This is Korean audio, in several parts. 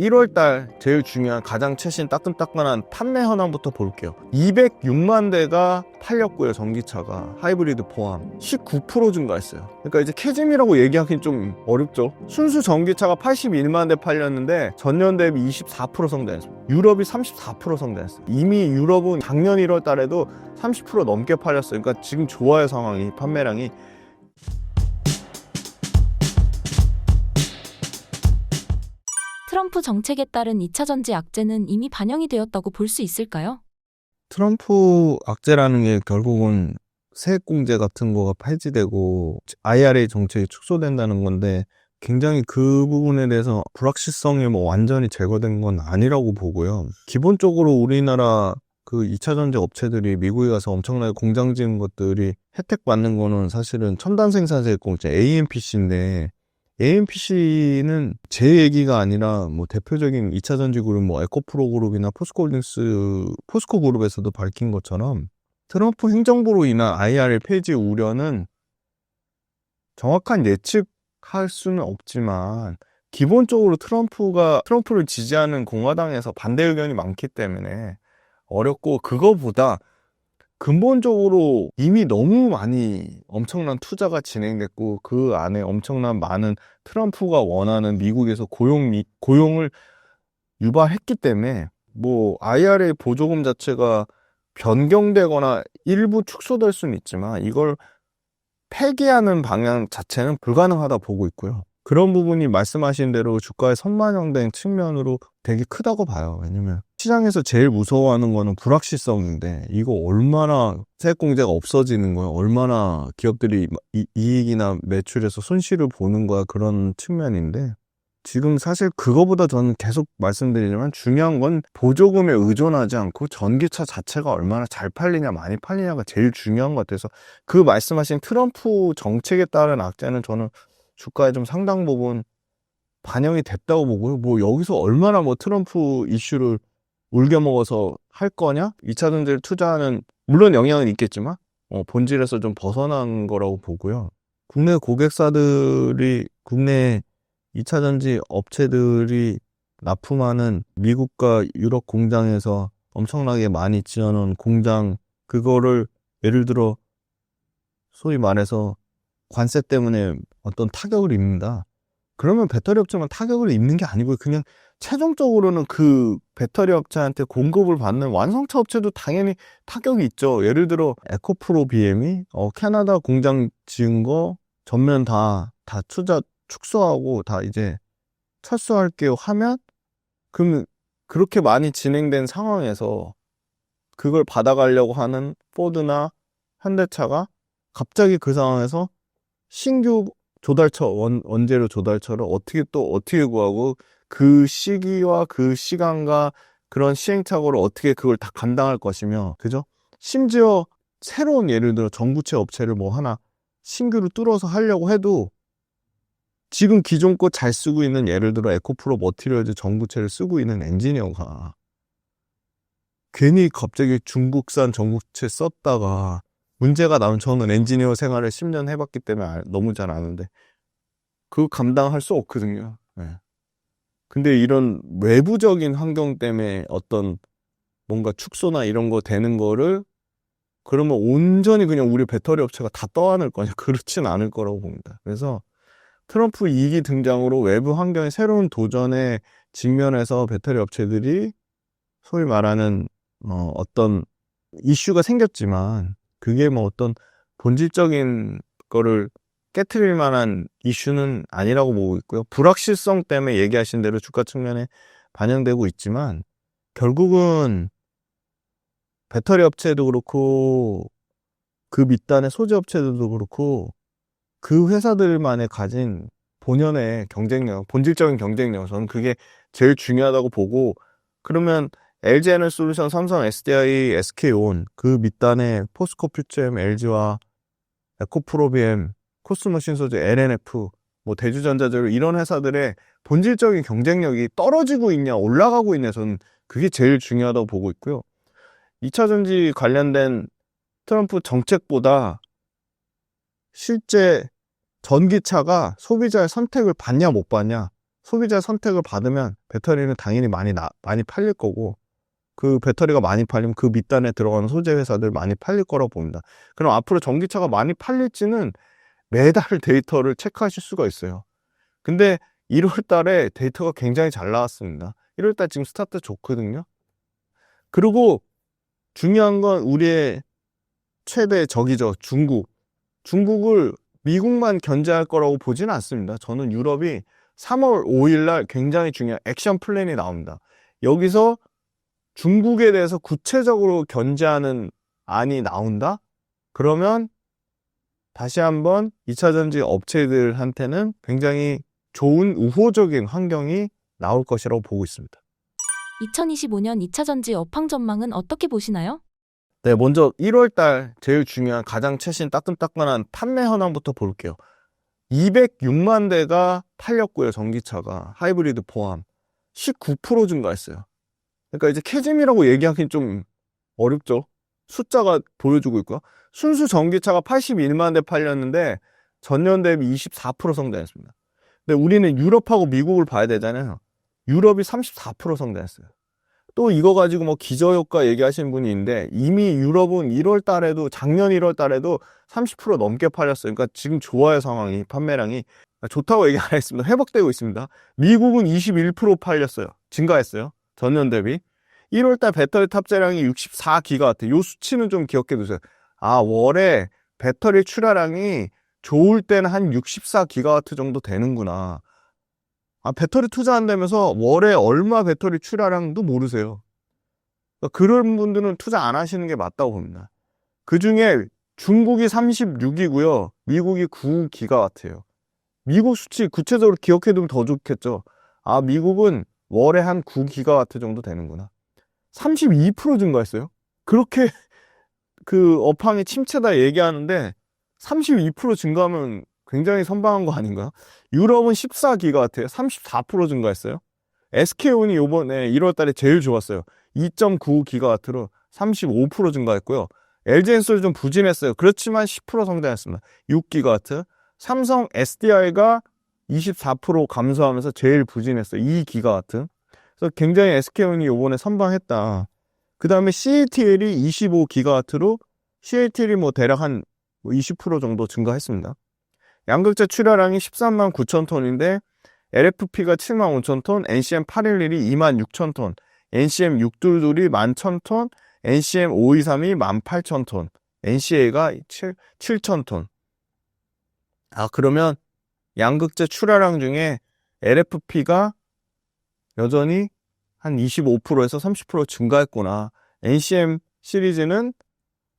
1월달 제일 중요한 가장 최신 따끈따끈한 판매 현황부터 볼게요. 206만 대가 팔렸고요. 전기차가 하이브리드 포함 19% 증가했어요. 그러니까 이제 캐즘이라고 얘기하기는 좀 어렵죠. 순수 전기차가 81만 대 팔렸는데 전년 대비 24% 성장했습니다. 유럽이 34% 성장했어요. 이미 유럽은 작년 1월달에도 30% 넘게 팔렸어요. 그러니까 지금 좋아요, 상황이, 판매량이. 트럼프 정책에 따른 2차 전지 악재는 이미 반영이 되었다고 볼 수 있을까요? 트럼프 악재라는 게 결국은 세액공제 같은 거가 폐지되고 IRA 정책이 축소된다는 건데, 굉장히 그 부분에 대해서 불확실성이 뭐 완전히 제거된 건 아니라고 보고요. 기본적으로 우리나라 그 2차 전지 업체들이 미국에 가서 엄청나게 공장 지은 것들이 혜택 받는 거는 사실은 첨단 생산 세액공제 AMPC인데, AMPC는 제 얘기가 아니라 뭐 대표적인 2차 전지 그룹 뭐 에코프로 그룹이나 포스코 그룹에서도 밝힌 것처럼 트럼프 행정부로 인한 IRA 폐지 우려는 정확한 예측할 수는 없지만, 기본적으로 트럼프를 지지하는 공화당에서 반대 의견이 많기 때문에 어렵고, 그거보다 근본적으로 이미 너무 많이 엄청난 투자가 진행됐고, 그 안에 엄청난 많은 트럼프가 원하는 미국에서 고용을 유발했기 때문에, 뭐 IRA 보조금 자체가 변경되거나 일부 축소될 수는 있지만 이걸 폐기하는 방향 자체는 불가능하다 보고 있고요. 그런 부분이 말씀하신 대로 주가에 선반영된 측면으로 되게 크다고 봐요. 왜냐면 시장에서 제일 무서워하는 거는 불확실성인데, 이거 얼마나 세액공제가 없어지는 거야, 얼마나 기업들이 이익이나 매출에서 손실을 보는 거야, 그런 측면인데, 지금 사실 그거보다 저는 계속 말씀드리지만 중요한 건 보조금에 의존하지 않고 전기차 자체가 얼마나 잘 팔리냐 많이 팔리냐가 제일 중요한 것 같아서, 그 말씀하신 트럼프 정책에 따른 악재는 저는 주가에 좀 상당 부분 반영이 됐다고 보고요. 뭐 여기서 얼마나 뭐 트럼프 이슈를 울겨먹어서 할 거냐? 2차 전지를 투자하는, 물론 영향은 있겠지만 본질에서 좀 벗어난 거라고 보고요. 국내 고객사들이, 국내 2차 전지 업체들이 납품하는 미국과 유럽 공장에서 엄청나게 많이 지어놓은 공장, 그거를 예를 들어 소위 말해서 관세 때문에 어떤 타격을 입는다. 그러면 배터리 업체만 타격을 입는 게 아니고, 그냥 최종적으로는 그 배터리 업체한테 공급을 받는 완성차 업체도 당연히 타격이 있죠. 예를 들어 에코프로 BM이 캐나다 공장 지은 거 전면 다 투자 축소하고 다 이제 철수할게요 하면, 그럼 그렇게 많이 진행된 상황에서 그걸 받아가려고 하는 포드나 현대차가 갑자기 그 상황에서 신규 조달처, 원재료 조달처를 어떻게 구하고, 그 시기와 그 시간과 그런 시행착오를 어떻게 그걸 다 감당할 것이며, 그죠? 심지어 새로운, 예를 들어 전구체 업체를 뭐 하나 신규로 뚫어서 하려고 해도, 지금 기존 거 잘 쓰고 있는, 예를 들어 에코프로 머티리얼즈 전구체를 쓰고 있는 엔지니어가 괜히 갑자기 중국산 전구체 썼다가 문제가 나면, 저는 엔지니어 생활을 10년 해봤기 때문에 너무 잘 아는데 그거 감당할 수 없거든요. 네. 근데 이런 외부적인 환경 때문에 어떤 뭔가 축소나 이런 거 되는 거를, 그러면 온전히 그냥 우리 배터리 업체가 다 떠안을 거냐? 그렇진 않을 거라고 봅니다. 그래서 트럼프 2기 등장으로 외부 환경의 새로운 도전에 직면해서 배터리 업체들이 소위 말하는 어떤 이슈가 생겼지만, 그게 뭐 어떤 본질적인 거를 깨트릴 만한 이슈는 아니라고 보고 있고요. 불확실성 때문에 얘기하신 대로 주가 측면에 반영되고 있지만, 결국은 배터리 업체도 그렇고 그 밑단의 소재 업체들도 그렇고 그 회사들만의 가진 본연의 경쟁력, 본질적인 경쟁력, 저는 그게 제일 중요하다고 보고, 그러면 LG에너지솔루션, 삼성, SDI, SK온, 그 밑단의 포스코 퓨처엠, LG와 에코프로비엠, 코스모신소재, LNF, 뭐 대주전자재료, 이런 회사들의 본질적인 경쟁력이 떨어지고 있냐 올라가고 있냐, 저는 그게 제일 중요하다고 보고 있고요. 2차 전지 관련된 트럼프 정책보다 실제 전기차가 소비자의 선택을 받냐 못 받냐, 소비자의 선택을 받으면 배터리는 당연히 많이 팔릴 거고, 그 배터리가 많이 팔리면 그 밑단에 들어가는 소재 회사들 많이 팔릴 거라고 봅니다. 그럼 앞으로 전기차가 많이 팔릴지는 매달 데이터를 체크하실 수가 있어요. 근데 1월 달에 데이터가 굉장히 잘 나왔습니다. 1월 달 지금 스타트 좋거든요. 그리고 중요한 건 우리의 최대 적이죠. 중국을 미국만 견제할 거라고 보지는 않습니다. 저는 유럽이 3월 5일 날 굉장히 중요한 액션 플랜이 나옵니다. 여기서 중국에 대해서 구체적으로 견제하는 안이 나온다? 그러면 다시 한번 2차전지 업체들한테는 굉장히 좋은 우호적인 환경이 나올 것이라고 보고 있습니다. 2025년 2차전지 업황 전망은 어떻게 보시나요? 네, 먼저 1월 달 제일 중요한 가장 최신 따끈따끈한 판매 현황부터 볼게요. 206만 대가 팔렸고요. 전기차가 하이브리드 포함 19% 증가했어요. 그러니까 이제 캐즘이라고 얘기하기는 좀 어렵죠. 숫자가 보여주고 있고요. 순수 전기차가 81만 대 팔렸는데 전년 대비 24% 성장했습니다. 근데 우리는 유럽하고 미국을 봐야 되잖아요. 유럽이 34% 성장했어요. 또 이거 가지고 뭐 기저효과 얘기하시는 분이 있는데 이미 유럽은 1월 달에도 작년 1월 달에도 30% 넘게 팔렸어요. 그러니까 지금 좋아요, 상황이. 판매량이 좋다고 얘기 안 했습니다. 회복되고 있습니다. 미국은 21% 팔렸어요. 증가했어요. 전년 대비. 1월 달 배터리 탑재량이 64기가와트. 요 수치는 좀 기억해 두세요. 월에 배터리 출하량이 좋을 때는 한 64기가와트 정도 되는구나. 배터리 투자한다면서 월에 얼마 배터리 출하량도 모르세요. 그러니까 그런 분들은 투자 안 하시는 게 맞다고 봅니다. 그 중에 중국이 36이고요. 미국이 9기가와트예요. 미국 수치 구체적으로 기억해 두면 더 좋겠죠. 미국은 월에 한 9기가와트 정도 되는구나. 32% 증가했어요. 그렇게 그 업황이 침체다 얘기하는데 32% 증가하면 굉장히 선방한 거 아닌가? 유럽은 14기가와트에 34% 증가했어요. SK온이 요번에 1월 달에 제일 좋았어요. 2.9기가와트로 35% 증가했고요. LG엔솔 좀 부진했어요. 그렇지만 10% 성장했습니다. 6기가와트. 삼성 SDI가 24% 감소하면서 제일 부진했어요. 2기가와트. 그래서 굉장히 SK온이 요번에 선방했다. 그 다음에 CATL이 25기가와트로 CATL이 뭐 대략 한 20% 정도 증가했습니다. 양극재 출하량이 13만 9천 톤인데 LFP가 7만 5천 톤, NCM 811이 2만 6천 톤, NCM 622이 1만 1천 톤, NCM 523이 1만 8천 톤, NCA가 7천 톤. 그러면 양극재 출하량 중에 LFP가 여전히 한 25%에서 30% 증가했구나. NCM 시리즈는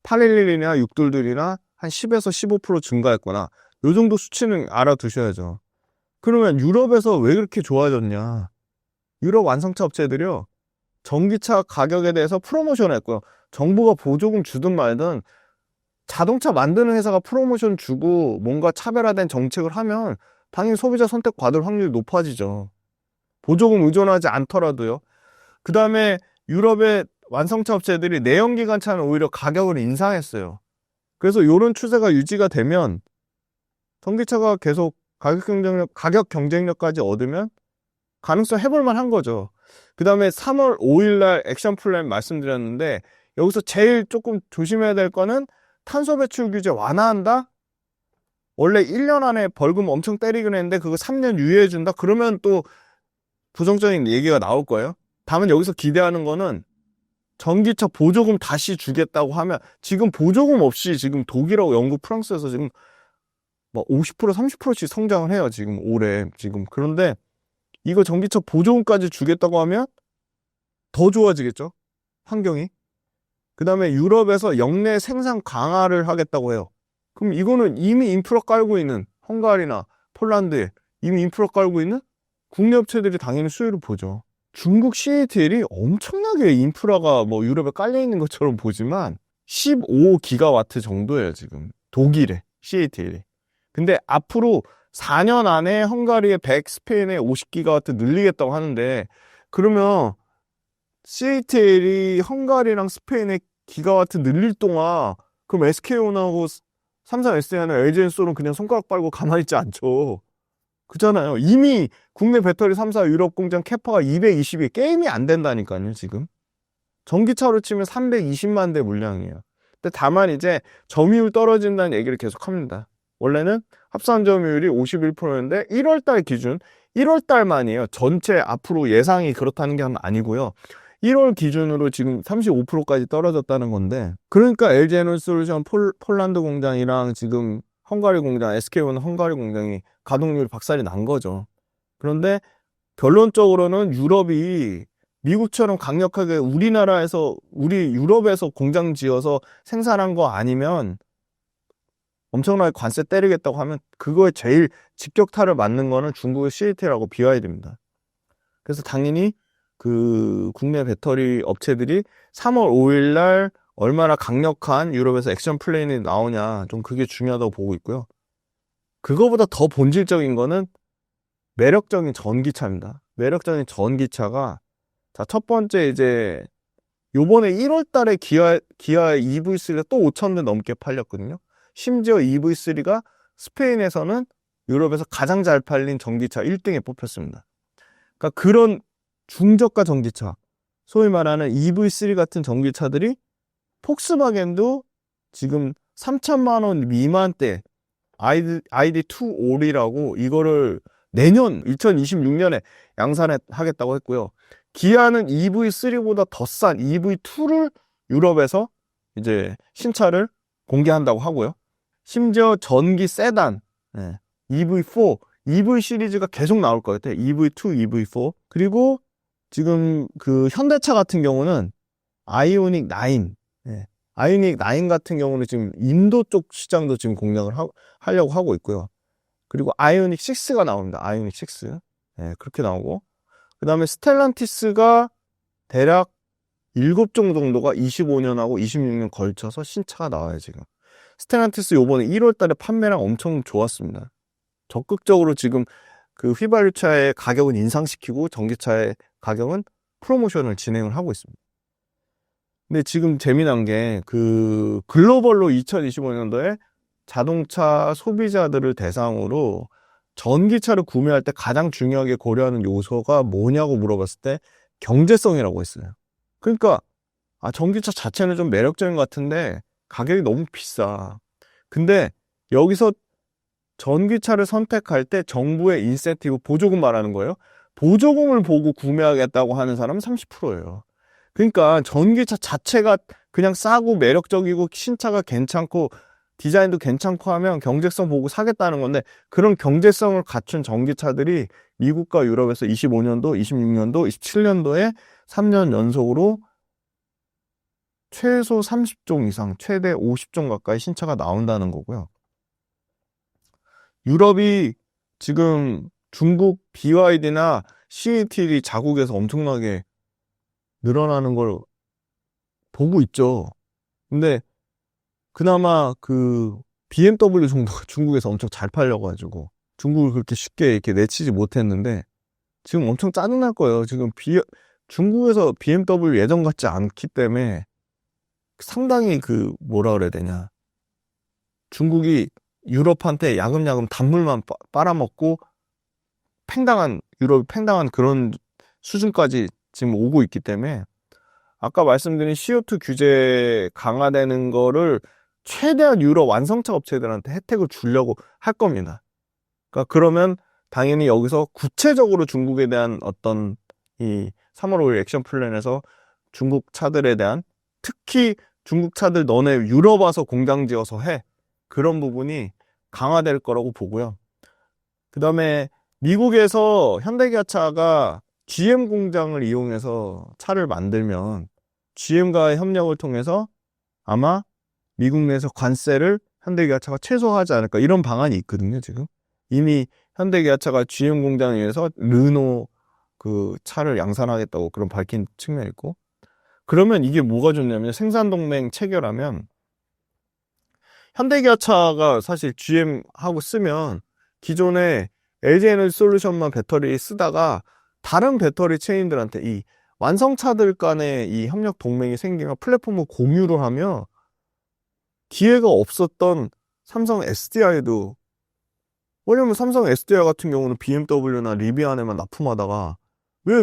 811이나 622이나 한 10에서 15% 증가했구나. 요 정도 수치는 알아두셔야죠. 그러면 유럽에서 왜 그렇게 좋아졌냐? 유럽 완성차 업체들이요. 전기차 가격에 대해서 프로모션 했고요. 정부가 보조금 주든 말든 자동차 만드는 회사가 프로모션 주고 뭔가 차별화된 정책을 하면 당연히 소비자 선택 받을 확률이 높아지죠. 보조금 의존하지 않더라도요. 그 다음에 유럽의 완성차 업체들이 내연기관차는 오히려 가격을 인상했어요. 그래서 이런 추세가 유지가 되면 전기차가 계속 가격 경쟁력까지 얻으면 가능성 해볼 만한 거죠. 그 다음에 3월 5일 날 액션 플랜 말씀드렸는데 여기서 제일 조금 조심해야 될 거는 탄소 배출 규제 완화한다? 원래 1년 안에 벌금 엄청 때리긴 했는데 그거 3년 유예해준다? 그러면 또 부정적인 얘기가 나올 거예요. 다만 여기서 기대하는 거는 전기차 보조금 다시 주겠다고 하면 지금 보조금 없이 지금 독일하고 영국, 프랑스에서 지금 뭐 50%, 30%씩 성장을 해요. 지금 올해 지금. 그런데 이거 전기차 보조금까지 주겠다고 하면 더 좋아지겠죠? 환경이. 그 다음에 유럽에서 역내 생산 강화를 하겠다고 해요. 그럼 이거는 이미 인프라 깔고 있는 헝가리나 폴란드에 이미 인프라 깔고 있는 국내 업체들이 당연히 수혜를 보죠. 중국 CATL이 엄청나게 인프라가 뭐 유럽에 깔려 있는 것처럼 보지만 15기가와트 정도예요, 지금. 독일에 CATL이. 근데 앞으로 4년 안에 헝가리에 100, 스페인에 50기가와트 늘리겠다고 하는데 그러면 CATL이 헝가리랑 스페인에 기가와트 늘릴 동안 그럼 SK온하고 삼성 SDI나 LG엔솔은 그냥 손가락 빨고 가만히 있지 않죠. 그잖아요. 이미 국내 배터리 3사 유럽 공장 캐파가 220이 게임이 안 된다니까요, 지금. 전기차로 치면 320만 대 물량이에요. 근데 다만 이제 점유율 떨어진다는 얘기를 계속 합니다. 원래는 합산 점유율이 51%였는데 1월달 기준, 1월달만이에요. 전체 앞으로 예상이 그렇다는 게 아니고요. 1월 기준으로 지금 35%까지 떨어졌다는 건데, 그러니까 LG에너지솔루션 폴란드 공장이랑 지금 헝가리 공장, SK온 헝가리 공장이 가동률 박살이 난 거죠. 그런데 결론적으로는 유럽이 미국처럼 강력하게 우리 유럽에서 공장 지어서 생산한 거 아니면 엄청나게 관세 때리겠다고 하면 그거에 제일 직격탄을 맞는 거는 중국의 CATL하고 BYD입니다. 그래서 당연히 그 국내 배터리 업체들이 3월 5일 날 얼마나 강력한 유럽에서 액션 플랜이 나오냐, 좀 그게 중요하다고 보고 있고요. 그거보다 더 본질적인 거는 매력적인 전기차입니다. 매력적인 전기차가, 자, 첫 번째 이제 요번에 1월 달에 기아 EV3가 또 5,000대 넘게 팔렸거든요. 심지어 EV3가 스페인에서는 유럽에서 가장 잘 팔린 전기차 1등에 뽑혔습니다. 그러니까 그런 중저가 전기차, 소위 말하는 EV3 같은 전기차들이 폭스바겐도 지금 3천만 원 미만대 ID2 올이라고 이거를 내년 2026년에 양산하겠다고 했고요. 기아는 EV3보다 더 싼 EV2를 유럽에서 이제 신차를 공개한다고 하고요. 심지어 전기 세단, EV4, EV 시리즈가 계속 나올 것 같아요. EV2, EV4. 그리고 지금 그 현대차 같은 경우는 아이오닉 9, 아이오닉 9 같은 경우는 지금 인도 쪽 시장도 지금 공략을 하려고 하고 있고요. 그리고 아이오닉 6가 나옵니다. 아이오닉 6. 그렇게 나오고. 그 다음에 스텔란티스가 대략 7종 정도가 25년하고 26년 걸쳐서 신차가 나와요, 지금. 스텔란티스 요번에 1월 달에 판매량 엄청 좋았습니다. 적극적으로 지금 그 휘발유차의 가격은 인상시키고 전기차의 가격은 프로모션을 진행을 하고 있습니다. 근데 지금 재미난 게 그 글로벌로 2025년도에 자동차 소비자들을 대상으로 전기차를 구매할 때 가장 중요하게 고려하는 요소가 뭐냐고 물어봤을 때 경제성이라고 했어요. 그러니까 전기차 자체는 좀 매력적인 것 같은데 가격이 너무 비싸. 근데 여기서 전기차를 선택할 때 정부의 인센티브, 보조금 말하는 거예요. 보조금을 보고 구매하겠다고 하는 사람은 30%예요. 그러니까 전기차 자체가 그냥 싸고 매력적이고 신차가 괜찮고 디자인도 괜찮고 하면 경제성 보고 사겠다는 건데, 그런 경제성을 갖춘 전기차들이 미국과 유럽에서 25년도, 26년도, 27년도에 3년 연속으로 최소 30종 이상, 최대 50종 가까이 신차가 나온다는 거고요. 유럽이 지금 중국 BYD나 CATL이 자국에서 엄청나게 늘어나는 걸 보고 있죠. 근데 그나마 그 BMW 정도가 중국에서 엄청 잘 팔려가지고 중국을 그렇게 쉽게 이렇게 내치지 못했는데 지금 엄청 짜증날 거예요. 지금 중국에서 BMW 예전 같지 않기 때문에 상당히 그 뭐라 그래야 되냐, 중국이 유럽한테 야금야금 단물만 빨아먹고 유럽이 팽당한 그런 수준까지 지금 오고 있기 때문에 아까 말씀드린 CO2 규제 강화되는 거를 최대한 유럽 완성차 업체들한테 혜택을 주려고 할 겁니다. 그러니까 그러면 당연히 여기서 구체적으로 중국에 대한 어떤 이 3월 5일 액션 플랜에서 중국 차들에 대한, 특히 중국 차들 너네 유럽 와서 공장 지어서 해, 그런 부분이 강화될 거라고 보고요. 그 다음에 미국에서 현대기아차가 GM 공장을 이용해서 차를 만들면 GM과의 협력을 통해서 아마 미국 내에서 관세를 현대기아차가 최소화하지 않을까, 이런 방안이 있거든요. 지금 이미 현대기아차가 GM 공장에 의해서 르노 그 차를 양산하겠다고 그런 밝힌 측면이 있고, 그러면 이게 뭐가 좋냐면 생산동맹 체결하면 현대기아차가 사실 GM하고 쓰면 기존에 LG에너지솔루션만 배터리 쓰다가 다른 배터리 체인들한테 이 완성차들 간의 이 협력 동맹이 생기면 플랫폼을 공유를 하며 기회가 없었던 삼성 SDI도 왜냐면 삼성 SDI 같은 경우는 BMW나 리비안에만 납품하다가 왜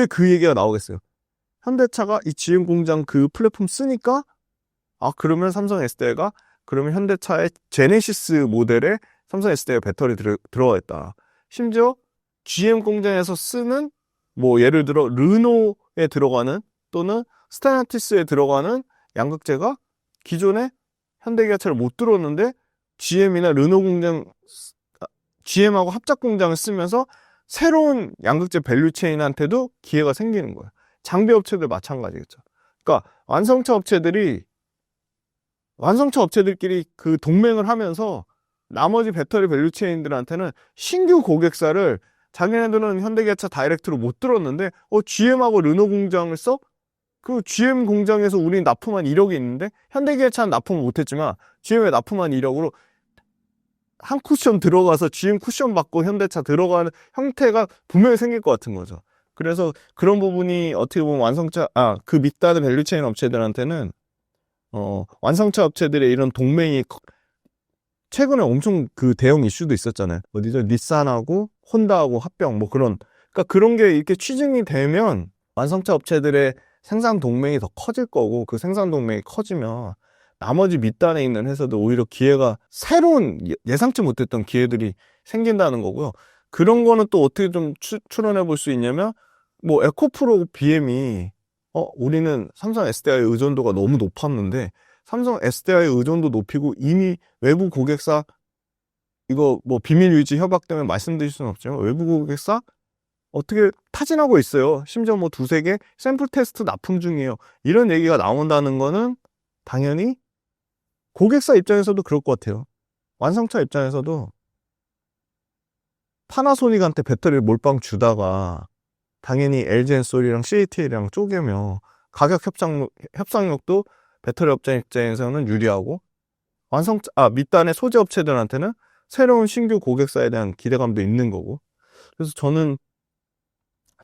그 얘기가 나오겠어요? 현대차가 이 GM 공장 그 플랫폼 쓰니까 그러면 삼성 SDI가 그러면 현대차의 제네시스 모델에 삼성 SDI 배터리 들어가 있다. 심지어 GM 공장에서 쓰는 뭐 예를 들어 르노에 들어가는 또는 스텔란티스에 들어가는 양극재가 기존에 현대기아차를 못 들었는데 GM이나 르노 공장 GM하고 합작 공장을 쓰면서 새로운 양극재 밸류체인한테도 기회가 생기는 거예요. 장비 업체들 마찬가지겠죠. 그러니까 완성차 업체들끼리 그 동맹을 하면서 나머지 배터리 밸류체인들한테는 신규 고객사를 자기네들은 현대기아차 다이렉트로 못 들었는데 GM하고 르노 공장을 써? 그 GM 공장에서 우린 납품한 이력이 있는데 현대기아차는 납품을 못했지만 GM에 납품한 이력으로 한 쿠션 들어가서 GM 쿠션 받고 현대차 들어가는 형태가 분명히 생길 것 같은 거죠. 그래서 그런 부분이 어떻게 보면 그 밑단의 밸류체인 업체들한테는 완성차 업체들의 이런 동맹이 최근에 엄청 그 대형 이슈도 있었잖아요. 어디죠? 닛산하고 혼다하고 합병 뭐 그러니까 그런 게 이렇게 취증이 되면 완성차 업체들의 생산 동맹이 더 커질 거고 그 생산 동맹이 커지면 나머지 밑단에 있는 회사도 오히려 기회가 새로운 예상치 못했던 기회들이 생긴다는 거고요. 그런 거는 또 어떻게 좀 추론해 볼 수 있냐면 뭐 에코프로 BM이 우리는 삼성 SDI 의존도가 너무 높았는데 삼성 SDI 의존도 높이고 이미 외부 고객사 이거 뭐 비밀 유지 협약 때문에 말씀드릴 수는 없지만 외부 고객사 어떻게 타진하고 있어요. 심지어 뭐 두세 개 샘플 테스트 납품 중이에요. 이런 얘기가 나온다는 거는 당연히 고객사 입장에서도 그럴 것 같아요. 완성차 입장에서도 파나소닉한테 배터리를 몰빵 주다가 당연히 LG엔솔이랑 CATL이랑 쪼개며 가격 협상력도 배터리 업체 입장에서는 유리하고 밑단의 소재 업체들한테는 새로운 신규 고객사에 대한 기대감도 있는 거고. 그래서 저는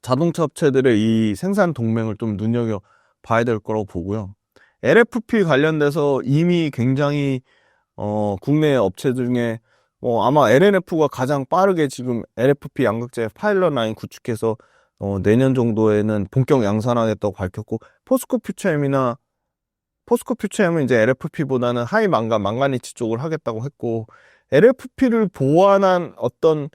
자동차 업체들의 이 생산 동맹을 좀 눈여겨 봐야 될 거라고 보고요. LFP 관련돼서 이미 굉장히 국내 업체 중에 아마 LNF가 가장 빠르게 지금 LFP 양극재 파일럿 라인 구축해서 내년 정도에는 본격 양산하겠다고 밝혔고 포스코 퓨처엠은 이제 LFP보다는 하이 망가니치 쪽을 하겠다고 했고 LFP를 보완한 또는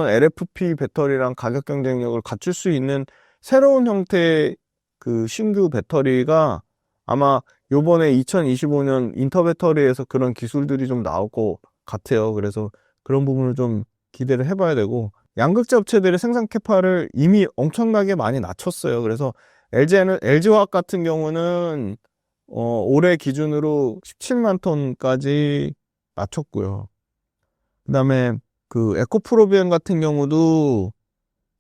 LFP 배터리랑 가격 경쟁력을 갖출 수 있는 새로운 형태의 그 신규 배터리가 아마 요번에 2025년 인터배터리에서 그런 기술들이 좀 나올 것 같아요. 그래서 그런 부분을 좀 기대를 해봐야 되고 양극재 업체들의 생산 캐파를 이미 엄청나게 많이 낮췄어요. 그래서 LG화학 같은 경우는 올해 기준으로 17만 톤까지 낮췄고요. 그 다음에 그 에코프로비엠 같은 경우도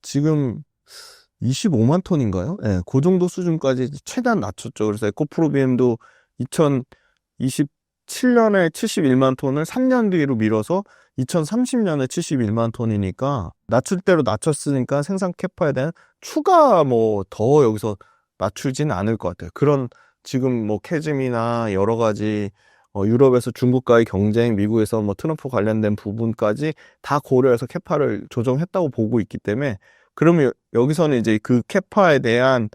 지금 25만 톤인가요? 네, 그 정도 수준까지 최대한 낮췄죠. 그래서 에코프로비엠도 2027년에 71만 톤을 3년 뒤로 미뤄서 2030년에 71만 톤이니까 낮출 대로 낮췄으니까 생산 캐파에 대한 추가 더 여기서 낮추진 않을 것 같아요. 그런 지금 캐즘이나 여러 가지 유럽에서 중국과의 경쟁, 미국에서 트럼프 관련된 부분까지 다 고려해서 캐파를 조정했다고 보고 있기 때문에 그러면 여기서는 이제 그 캐파에 대한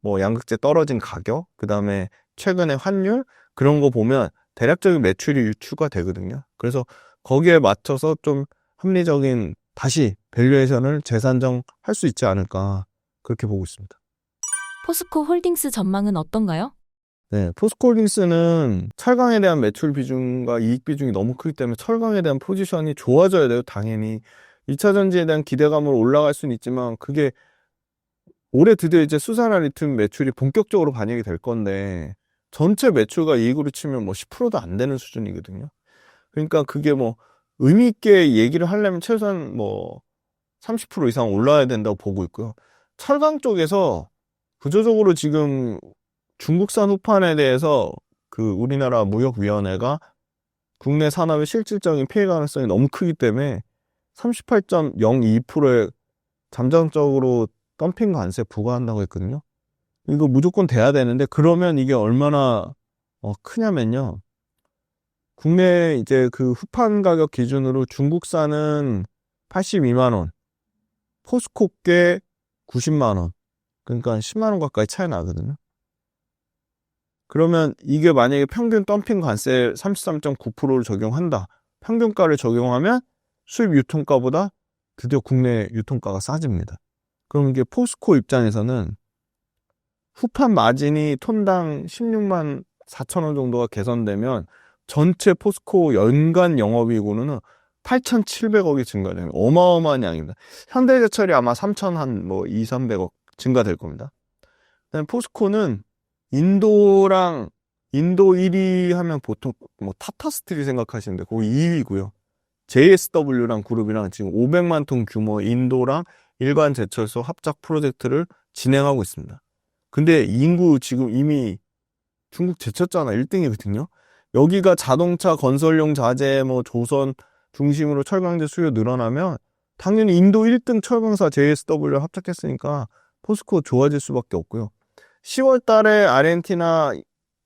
양극재 떨어진 가격, 그 다음에 최근의 환율 그런 거 보면 대략적인 매출이 유추가 되거든요. 그래서 거기에 맞춰서 좀 합리적인 다시 밸류에이션을 재산정할 수 있지 않을까 그렇게 보고 있습니다. 포스코 홀딩스 전망은 어떤가요? 네, 포스코홀딩스는 철강에 대한 매출 비중과 이익 비중이 너무 크기 때문에 철강에 대한 포지션이 좋아져야 돼요. 당연히 2차 전지에 대한 기대감으로 올라갈 수는 있지만 그게 올해 드디어 이제 수산화 리튬 매출이 본격적으로 반영이 될 건데 전체 매출과 이익으로 치면 10%도 안 되는 수준이거든요. 그러니까 그게 의미 있게 얘기를 하려면 최소한 30% 이상 올라야 된다고 보고 있고요. 철강 쪽에서 구조적으로 지금 중국산 후판에 대해서 그 우리나라 무역위원회가 국내 산업의 실질적인 피해 가능성이 너무 크기 때문에 38.02%의 잠정적으로 덤핑 관세 부과한다고 했거든요. 이거 무조건 돼야 되는데 그러면 이게 얼마나 크냐면요. 국내 이제 그 후판 가격 기준으로 중국산은 82만 원, 포스코께 90만 원. 그러니까 10만 원 가까이 차이 나거든요. 그러면 이게 만약에 평균 덤핑 관세 33.9%를 적용한다. 평균가를 적용하면 수입 유통가보다 드디어 국내 유통가가 싸집니다. 그럼 이게 포스코 입장에서는 후판 마진이 톤당 16만 4천 원 정도가 개선되면 전체 포스코 연간 영업이익으로는 8,700억이 증가되는 어마어마한 양입니다. 현대제철이 아마 3천 한 뭐 2, 300억 증가될 겁니다. 그다음에 포스코는 인도 1위 하면 보통 뭐 타타스틸이 생각하시는데 거기 2위고요. JSW랑 그룹이랑 지금 500만 톤 규모 인도랑 일반 제철소 합작 프로젝트를 진행하고 있습니다. 근데 인구 지금 이미 중국 제쳤잖아. 1등이거든요. 여기가 자동차 건설용 자재 뭐 조선 중심으로 철강제 수요 늘어나면 당연히 인도 1등 철강사 JSW 합작했으니까 포스코 좋아질 수밖에 없고요. 10월 달에 아르헨티나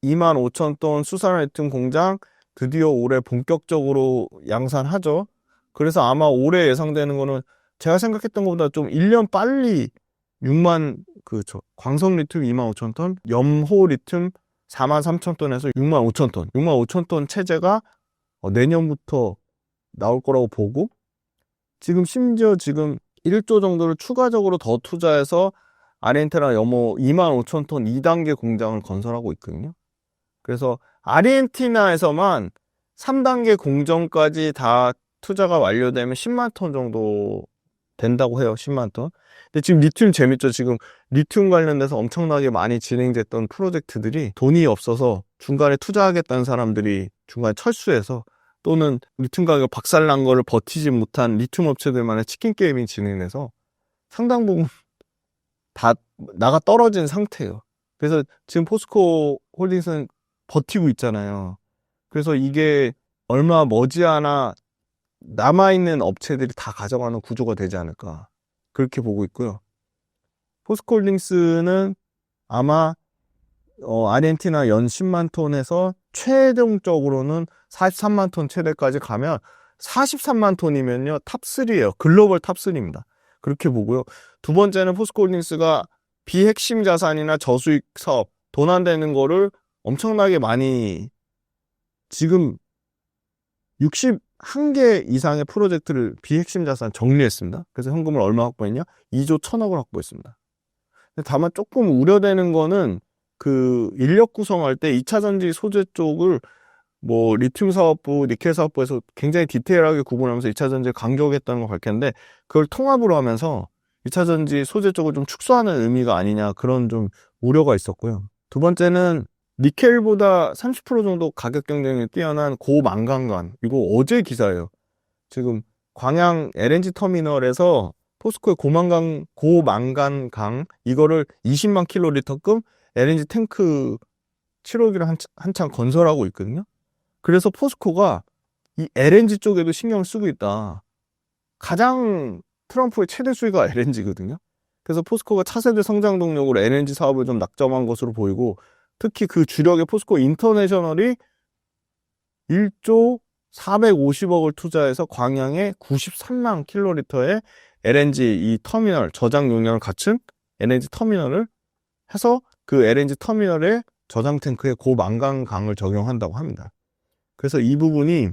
2만 5천 톤 수산 리튬 공장 드디어 올해 본격적으로 양산하죠. 그래서 아마 올해 예상되는 거는 제가 생각했던 것보다 좀 1년 빨리 6만 광석 리튬 2만 5천 톤, 염호 리튬 4만 3천 톤에서 6만 5천 톤, 6만 5천 톤 체제가 내년부터 나올 거라고 보고 심지어 1조 정도를 추가적으로 더 투자해서 아르헨티나 염호 2만 5천 톤 2단계 공장을 건설하고 있거든요. 그래서 아르헨티나에서만 3단계 공정까지 다 투자가 완료되면 10만 톤 정도 된다고 해요. 10만 톤. 근데 지금 리튬 재밌죠. 지금 리튬 관련돼서 엄청나게 많이 진행됐던 프로젝트들이 돈이 없어서 중간에 투자하겠다는 사람들이 중간에 철수해서 또는 리튬 가격 박살난 거를 버티지 못한 리튬 업체들만의 치킨 게임이 진행돼서 상당 부분 다 나가 떨어진 상태예요. 그래서 지금 포스코 홀딩스는 버티고 있잖아요. 그래서 이게 얼마 머지않아 남아있는 업체들이 다 가져가는 구조가 되지 않을까 그렇게 보고 있고요. 포스코 홀딩스는 아마 아르헨티나 연 10만 톤에서 최종적으로는 43만 톤 최대까지 가면 43만 톤이면요 탑3예요. 글로벌 탑3입니다. 그렇게 보고요. 두 번째는 포스코 홀딩스가 비핵심 자산이나 저수익 사업 돈 안 되는 거를 엄청나게 많이 지금 61개 이상의 프로젝트를 비핵심 자산 정리했습니다. 그래서 현금을 얼마 확보했냐? 2조 1천억을 확보했습니다. 근데 다만 조금 우려되는 거는 인력 구성할 때 2차 전지 소재 쪽을 뭐 리튬 사업부, 니켈 사업부에서 굉장히 디테일하게 구분하면서 2차 전지를 강조하겠다는 걸 밝혔는데 그걸 통합으로 하면서 2차 전지 소재 쪽을 좀 축소하는 의미가 아니냐 그런 좀 우려가 있었고요. 두 번째는 니켈보다 30% 정도 가격 경쟁력이 뛰어난 고망간강. 이거 어제 기사예요. 지금 광양 LNG 터미널에서 포스코의 고망간강 이거를 20만 킬로리터급 LNG 탱크 7호기를 한창 건설하고 있거든요. 그래서 포스코가 이 LNG 쪽에도 신경을 쓰고 있다. 가장 트럼프의 최대 수혜가 LNG거든요. 그래서 포스코가 차세대 성장 동력으로 LNG 사업을 좀 낙점한 것으로 보이고 특히 그 주력의 포스코 인터내셔널이 1조 450억을 투자해서 광양에 93만 킬로리터의 LNG 이 터미널, 저장 용량을 갖춘 LNG 터미널을 해서 그 LNG 터미널에 저장 탱크에 고망간강을 적용한다고 합니다. 그래서 이 부분이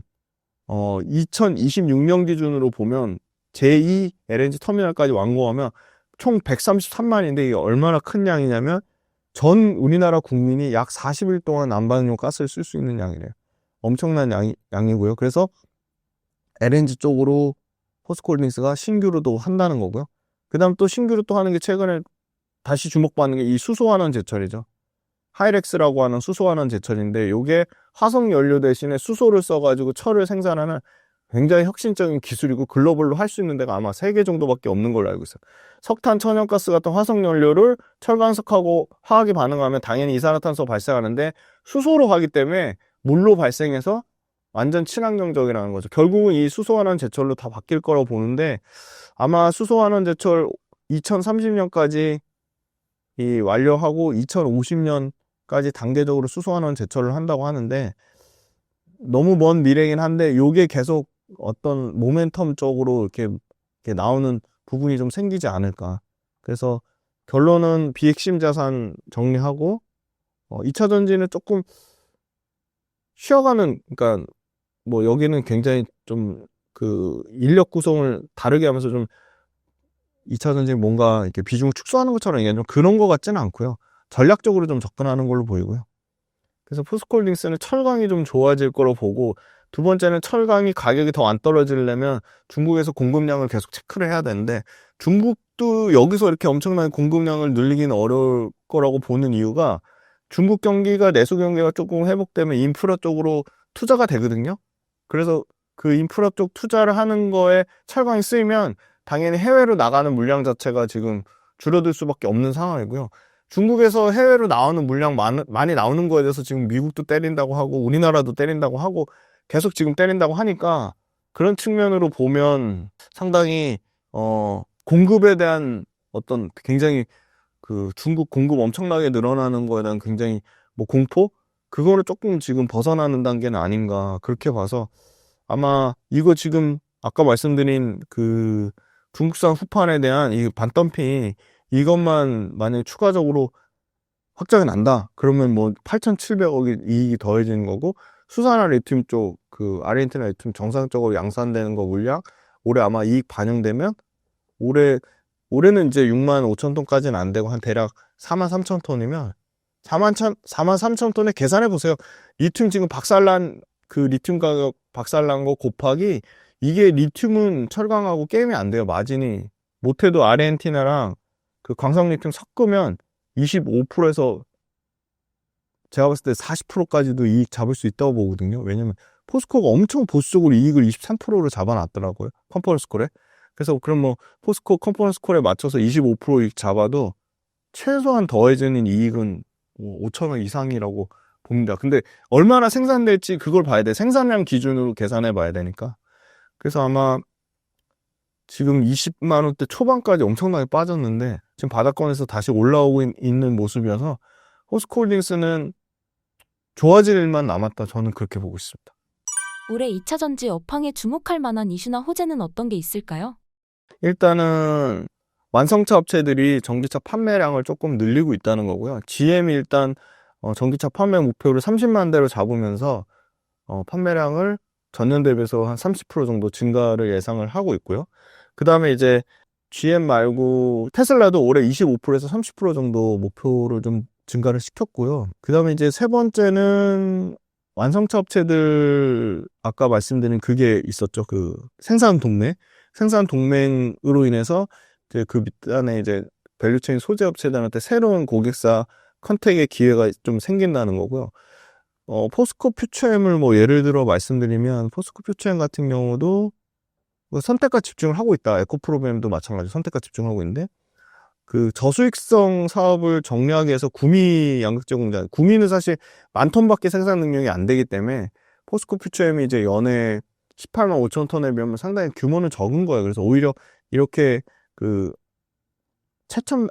2026년 기준으로 보면 제2 LNG 터미널까지 완공하면 총 133만인데 이게 얼마나 큰 양이냐면 전 우리나라 국민이 약 40일 동안 난방용 가스를 쓸 수 있는 양이래요. 엄청난 양이고요. 그래서 LNG 쪽으로 포스코홀딩스가 신규로도 한다는 거고요. 그 다음 또 신규로 또 하는 게 최근에 다시 주목받는 게 이 수소환원 제철이죠. 하이렉스라고 하는 수소환원 제철인데 이게 화석연료 대신에 수소를 써가지고 철을 생산하는 굉장히 혁신적인 기술이고 글로벌로 할 수 있는 데가 아마 3개 정도밖에 없는 걸로 알고 있어요. 석탄, 천연가스 같은 화석연료를 철광석하고 화학이 반응하면 당연히 이산화탄소 발생하는데 수소로 하기 때문에 물로 발생해서 완전 친환경적이라는 거죠. 결국은 이 수소환원 제철로 다 바뀔 거라고 보는데 아마 수소환원 제철 2030년까지 완료하고 2050년까지 단계적으로 수소환원 제철을 한다고 하는데 너무 먼 미래긴 한데 요게 계속 어떤 모멘텀적으로 이렇게 나오는 부분이 좀 생기지 않을까. 그래서 결론은 비핵심 자산 정리하고 2차 전지는 조금 쉬어가는, 그러니까 뭐 여기는 굉장히 좀 그 인력 구성을 다르게 하면서 좀 2차 전지 뭔가 이렇게 비중을 축소하는 것처럼 얘기하면 좀 그런 것 같지는 않고요. 전략적으로 좀 접근하는 걸로 보이고요. 그래서 포스코홀딩스는 철강이 좀 좋아질 거로 보고, 두 번째는 철강이 가격이 더 안 떨어지려면 중국에서 공급량을 계속 체크를 해야 되는데, 중국도 여기서 이렇게 엄청난 공급량을 늘리기는 어려울 거라고 보는 이유가, 중국 경기가 내수 경기가 조금 회복되면 인프라 쪽으로 투자가 되거든요. 그래서 그 인프라 쪽 투자를 하는 거에 철강이 쓰이면 당연히 해외로 나가는 물량 자체가 지금 줄어들 수밖에 없는 상황이고요. 중국에서 해외로 나오는 물량 많이 나오는 거에 대해서 지금 미국도 때린다고 하고 우리나라도 때린다고 하고 계속 지금 때린다고 하니까, 그런 측면으로 보면 상당히 공급에 대한 어떤 굉장히 그 중국 공급 엄청나게 늘어나는 거에 대한 굉장히 뭐 공포? 그거를 조금 지금 벗어나는 단계는 아닌가 그렇게 봐서, 아마 이거 지금 아까 말씀드린 그 중국산 후판에 대한 이 반덤핑, 이것만 만약에 추가적으로 확정이 난다 그러면 뭐 8,700억이 이익이 더해지는 거고, 수산화 리튬 쪽 그 아르헨티나 리튬 정상적으로 양산되는 거 물량 올해 아마 이익 반영되면, 올해는 이제 6만 5천 톤까지는 안 되고 한 대략 4만 3천 톤이면 4만 3천 톤에 계산해 보세요. 리튬 지금 박살난 그 리튬 가격 박살난 거 곱하기, 이게 리튬은 철강하고 게임이 안 돼요. 마진이 못해도 아르헨티나랑 그 광석 리튬 섞으면 25%에서 제가 봤을 때 40%까지도 이익 잡을 수 있다고 보거든요. 왜냐면 포스코가 엄청 보수적으로 이익을 23%로 잡아놨더라고요. 컨퍼런스 콜에. 그래서 그럼 뭐 포스코 컨퍼런스 콜에 맞춰서 25% 이익 잡아도 최소한 더해지는 이익은 5천억 이상이라고 봅니다. 근데 얼마나 생산될지 그걸 봐야 돼. 생산량 기준으로 계산해 봐야 되니까. 그래서 아마 지금 20만 원대 초반까지 엄청나게 빠졌는데 지금 바닥권에서 다시 올라오고 있는 모습이어서 포스코홀딩스는 좋아질 일만 남았다. 저는 그렇게 보고 있습니다. 올해 2차 전지 업황에 주목할 만한 이슈나 호재는 어떤 게 있을까요? 일단은 완성차 업체들이 전기차 판매량을 조금 늘리고 있다는 거고요. GM이 일단 전기차 판매 목표를 30만 대로 잡으면서 판매량을 전년 대비해서 한 30% 정도 증가를 예상을 하고 있고요. 그 다음에 이제 GM 말고 테슬라도 올해 25%에서 30% 정도 목표를 좀 증가를 시켰고요. 그 다음에 이제 세 번째는 완성차 업체들, 아까 말씀드린 그게 있었죠. 그 생산 동맹으로 인해서 이제 그 밑단에 이제 밸류체인 소재 업체들한테 새로운 고객사 컨택의 기회가 좀 생긴다는 거고요. 포스코 퓨처엠을 뭐 예를 들어 말씀드리면, 포스코 퓨처엠 같은 경우도 뭐 선택과 집중을 하고 있다. 에코프로비엠도 마찬가지로 선택과 집중하고 있는데, 그 저수익성 사업을 정리하기 위해서 구미 양극재 공장, 구미는 사실 만 톤밖에 생산 능력이 안 되기 때문에 포스코 퓨처엠이 이제 연에 18만 5천 톤에 비하면 상당히 규모는 적은 거예요. 그래서 오히려 이렇게 그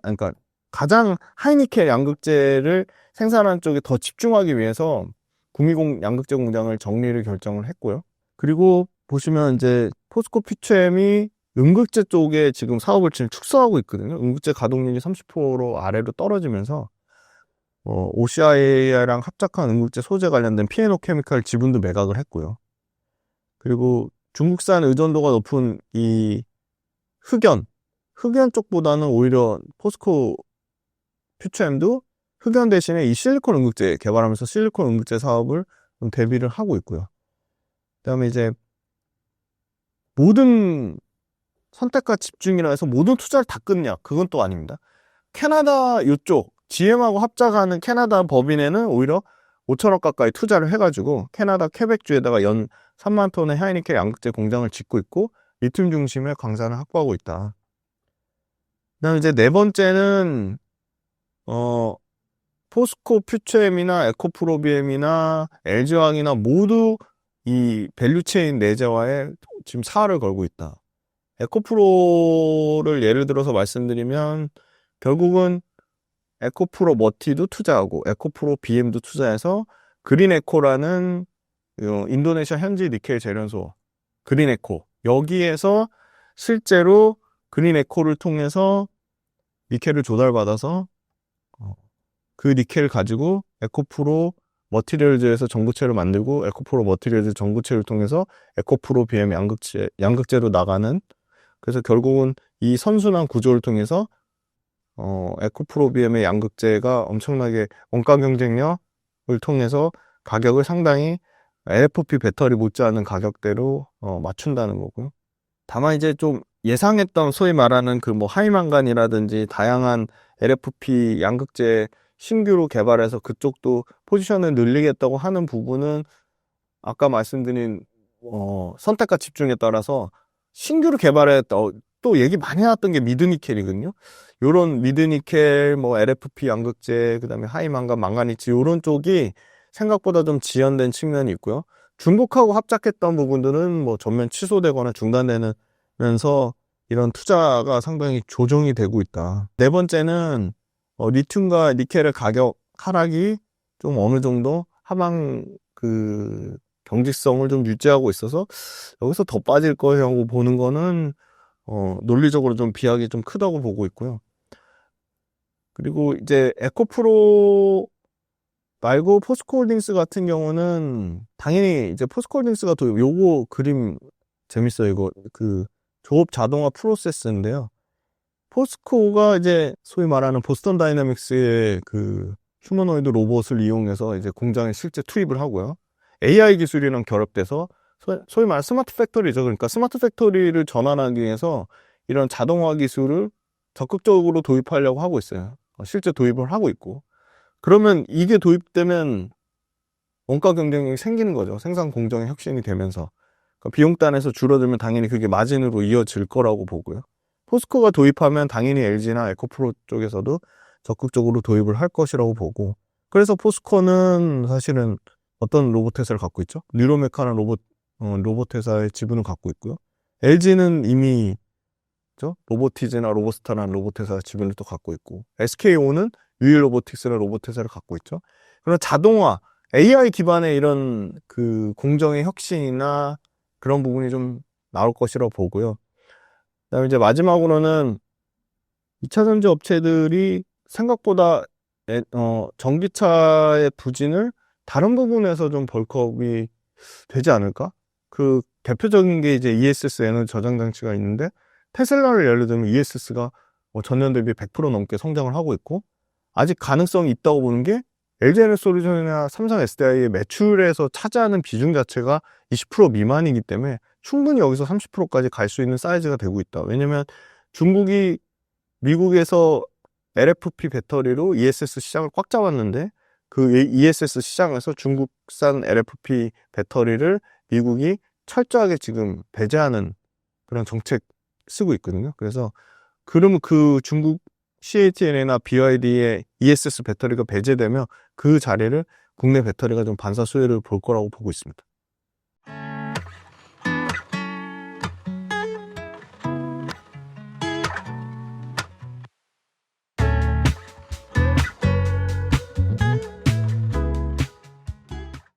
그러니까 가장 하이니켈 양극재를 생산하는 쪽에 더 집중하기 위해서 구미공 양극재 공장을 정리를 결정을 했고요. 그리고 보시면 이제 포스코 퓨처엠이 음극재 쪽에 지금 사업을 지금 축소하고 있거든요. 음극재 가동률이 30% 아래로 떨어지면서 OCI랑 합작한 음극재 소재 관련된 P&O 케미칼 지분도 매각을 했고요. 그리고 중국산 의존도가 높은 이 흑연 쪽보다는 오히려 포스코 퓨처엠도 흑연 대신에 이 실리콘 음극재 개발하면서 실리콘 음극재 사업을 좀 대비를 하고 있고요. 그다음에 이제 모든 선택과 집중이라 해서 모든 투자를 다 끊냐? 그건 또 아닙니다. 캐나다 이쪽 GM하고 합작하는 캐나다 법인에는 오히려 5천억 가까이 투자를 해가지고 캐나다 퀘벡주에다가 연 3만 톤의 하이니켈 양극재 공장을 짓고 있고 리튬 중심의 광산을 확보하고 있다. 그다음에 이제 네 번째는 포스코 퓨처엠이나 에코프로비엠이나 LG화학이나 모두 이 밸류체인 내재화에 지금 사활을 걸고 있다. 에코프로를 예를 들어서 말씀드리면 결국은 에코프로 머티도 투자하고 에코프로 BM도 투자해서 그린에코라는 인도네시아 현지 니켈 재련소 그린에코 여기에서 실제로 그린에코를 통해서 니켈을 조달받아서 그 니켈을 가지고 에코프로 머티리얼즈에서 전구체를 만들고 에코프로 머티리얼즈 전구체를 통해서 에코프로 BM 양극재로 나가는, 그래서 결국은 이 선순환 구조를 통해서 에코프로 BM의 양극재가 엄청나게 원가 경쟁력을 통해서 가격을 상당히 LFP 배터리 못지않은 가격대로 맞춘다는 거고요. 다만 이제 좀 예상했던 소위 말하는 그 뭐 하이망간이라든지 다양한 LFP 양극재 신규로 개발해서 그쪽도 포지션을 늘리겠다고 하는 부분은 아까 말씀드린 선택과 집중에 따라서 신규로 개발했다. 또 얘기 많이 나왔던 게 미드니켈이거든요. 요런 미드니켈, 뭐 LFP 양극재, 그다음에 하이망간, 망가니츠 요런 쪽이 생각보다 좀 지연된 측면이 있고요. 중국하고 합작했던 부분들은 뭐 전면 취소되거나 중단되면서 이런 투자가 상당히 조정이 되고 있다. 네 번째는 리튬과 니켈의 가격 하락이 좀 어느 정도 하방 그 경직성을 좀 유지하고 있어서 여기서 더 빠질 거라고 보는 거는 논리적으로 좀 비약이 좀 크다고 보고 있고요. 그리고 이제 에코프로 말고 포스코홀딩스 같은 경우는 당연히 이제 포스코홀딩스가 더 요거 그림 재밌어요. 이거 그 조업 자동화 프로세스인데요. 포스코가 이제 소위 말하는 보스턴 다이내믹스의 그 휴머노이드 로봇을 이용해서 이제 공장에 실제 투입을 하고요. AI 기술이랑 결합돼서 소위 말하는 스마트 팩토리죠. 그러니까 스마트 팩토리를 전환하기 위해서 이런 자동화 기술을 적극적으로 도입하려고 하고 있어요. 실제 도입을 하고 있고. 그러면 이게 도입되면 원가 경쟁력이 생기는 거죠. 생산 공정의 혁신이 되면서. 그러니까 비용단에서 줄어들면 당연히 그게 마진으로 이어질 거라고 보고요. 포스코가 도입하면 당연히 LG나 에코프로 쪽에서도 적극적으로 도입을 할 것이라고 보고, 그래서 포스코는 사실은 어떤 로봇 회사를 갖고 있죠? 뉴로메카라는 로봇 회사의 지분을 갖고 있고요. LG는 이미 로보티즈나 로보스타라는 로봇 회사 지분을 또 갖고 있고, SKO는 유일로보틱스라는 로봇 회사를 갖고 있죠. 그런 자동화, AI 기반의 이런 그 공정의 혁신이나 그런 부분이 좀 나올 것이라고 보고요. 그다음에 이제 마지막으로는 2차 전지 업체들이 생각보다 전기차의 부진을 다른 부분에서 좀 벌크업이 되지 않을까? 그 대표적인 게 이제 ESS 에너지 저장 장치가 있는데, 테슬라를 예를 들면 ESS가 전년 대비 100% 넘게 성장을 하고 있고, 아직 가능성이 있다고 보는 게 LG에너지솔루션이나 삼성 SDI의 매출에서 차지하는 비중 자체가 20% 미만이기 때문에 충분히 여기서 30%까지 갈 수 있는 사이즈가 되고 있다. 왜냐면 중국이 미국에서 LFP 배터리로 ESS 시장을 꽉 잡았는데, 그 ESS 시장에서 중국산 LFP 배터리를 미국이 철저하게 지금 배제하는 그런 정책 쓰고 있거든요. 그래서 그러면 그 중국 CATL이나 BYD의 ESS 배터리가 배제되면 그 자리를 국내 배터리가 좀 반사 수혜를 볼 거라고 보고 있습니다.